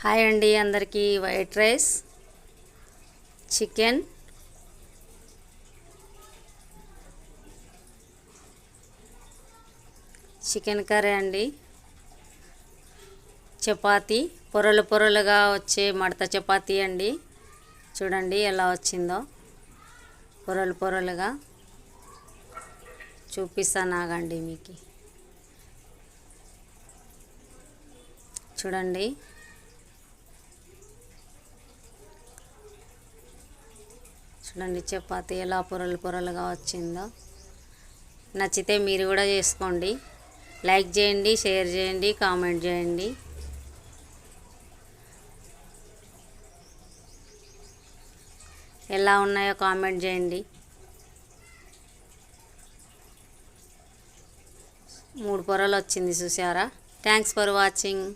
Hi అండి అందరికీ. White rice, chicken, curry అండి, చపాతీ, పొరలు పొరలుగా వచ్చే మడత చపాతీ అండి. చూడండి ఎలా వచ్చిందో, పొరలు పొరలుగా చూపిస్తాను ఆగండి మీకు. చూడండి చపాతీ ఎలా పొరలు పొరలుగా వచ్చిందో. నచ్చితే మీరు కూడా చేసుకోండి. లైక్ చేయండి, షేర్ చేయండి, కామెంట్ చేయండి. ఎలా ఉన్నాయో కామెంట్ చేయండి. 3 పొరలు వచ్చింది చూసారా. Thanks for watching.